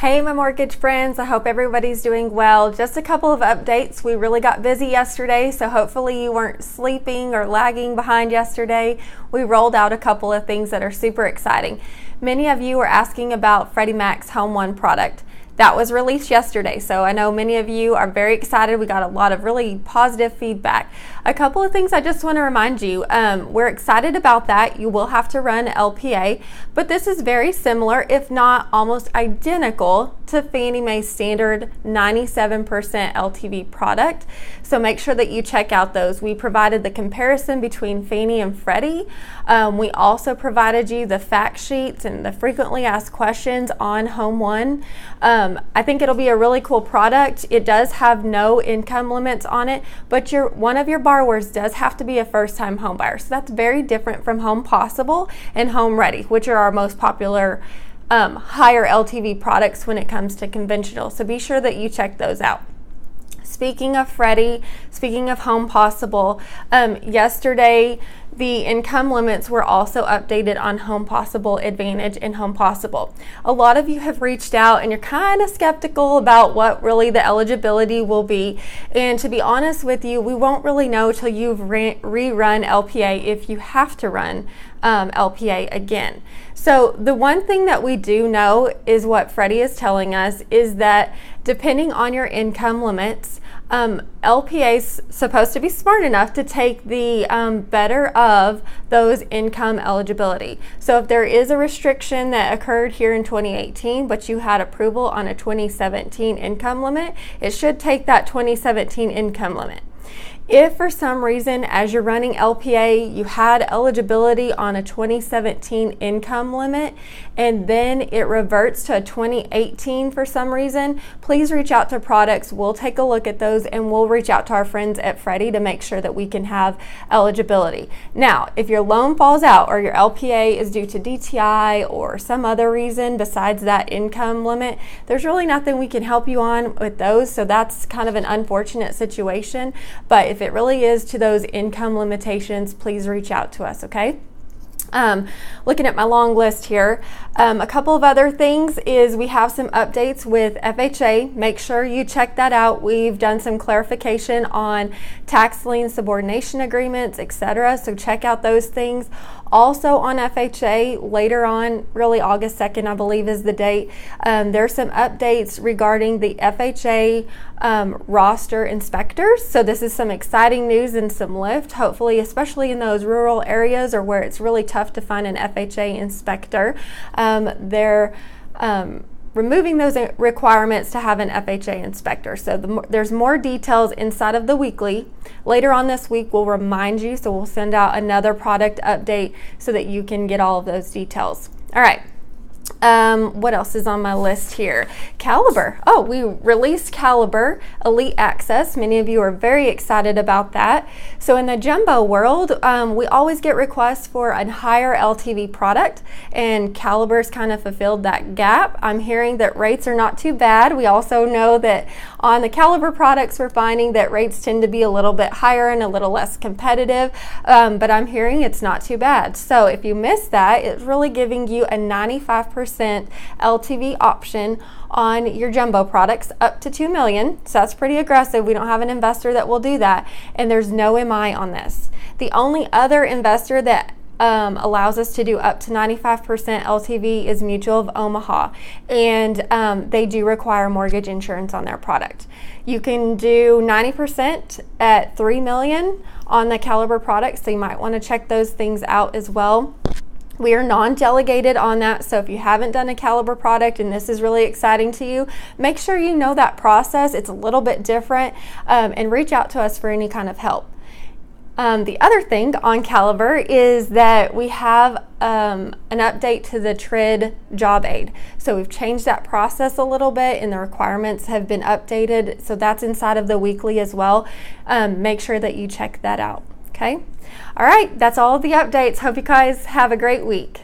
Hey, my mortgage friends, I hope everybody's doing well. Just a couple of updates. We really got busy yesterday, so hopefully you weren't sleeping or lagging behind yesterday. We rolled out a couple of things that are super exciting. Many of you were asking about Freddie Mac's HomeOne product. That was released yesterday, so I know many of you are very excited. We got a lot of really positive feedback. A couple of things I just want to remind you. We're excited about that. You will have to run LPA, but this is very similar, if not almost identical, to Fannie Mae's standard 97% LTV product. So make sure that you check out those. We provided the comparison between Fannie and Freddie. We also provided you the fact sheets and the frequently asked questions on HomeOne. I think it'll be a really cool product. It does have no income limits on it, but one of your borrowers does have to be a first-time home buyer. So that's very different from Home Possible and Home Ready, which are our most popular higher LTV products when it comes to conventional. So be sure that you check those out. Speaking of Freddie, speaking of Home Possible, yesterday the income limits were also updated on Home Possible Advantage and Home Possible. A lot of you have reached out and you're kind of skeptical about what really the eligibility will be. And to be honest with you, we won't really know till you've rerun LPA if you have to run LPA again. So the one thing that we do know is what Freddie is telling us is that depending on your income limits, LPA is supposed to be smart enough to take the better of those income eligibility. So if there is a restriction that occurred here in 2018, but you had approval on a 2017 income limit, it should take that 2017 income limit. If for some reason, as you're running LPA, you had eligibility on a 2017 income limit and then it reverts to a 2018 for some reason, please reach out to Products. We'll take a look at those and we'll reach out to our friends at Freddie to make sure that we can have eligibility. Now, if your loan falls out or your LPA is due to DTI or some other reason besides that income limit, there's really nothing we can help you on with those. So that's kind of an unfortunate situation. But if it really is to those income limitations, please reach out to us, okay? Looking at my long list here, a couple of other things is we have some updates with FHA. Make sure you check that out. We've done some clarification on tax lien subordination agreements, etc. So check out those things. Also on FHA, later on, really August 2nd, I believe is the date, there's some updates regarding the FHA roster inspectors. So this is some exciting news and some lift, hopefully, especially in those rural areas or where it's really tough to find an FHA inspector. They're removing those requirements to have an FHA inspector. So there's more details inside of the weekly. Later on this week, we'll remind you, so we'll send out another product update so that you can get all of those details. All right. What else is on my list here? Caliber. Oh, we released Caliber Elite Access. Many of you are very excited about that. So in the jumbo world, we always get requests for a higher LTV product, and Caliber's kind of fulfilled that gap. I'm hearing that rates are not too bad. We also know that on the Caliber products, we're finding that rates tend to be a little bit higher and a little less competitive, but I'm hearing it's not too bad. So if you missed that, it's really giving you a 95% LTV option on your jumbo products up to $2 million. So that's pretty aggressive. We don't have an investor that will do that, and there's no MI on this. The only other investor that allows us to do up to 95% LTV is Mutual of Omaha, and they do require mortgage insurance on their product. You can do 90% at $3 million on the Caliber product, so you might want to check those things out as well. We are non-delegated on that, so if you haven't done a Caliber product and this is really exciting to you, make sure you know that process. It's a little bit different, and reach out to us for any kind of help. The other thing on Caliber is that we have an update to the TRID job aid. So we've changed that process a little bit and the requirements have been updated. So that's inside of the weekly as well. Make sure that you check that out. Okay. All right. That's all of the updates. Hope you guys have a great week.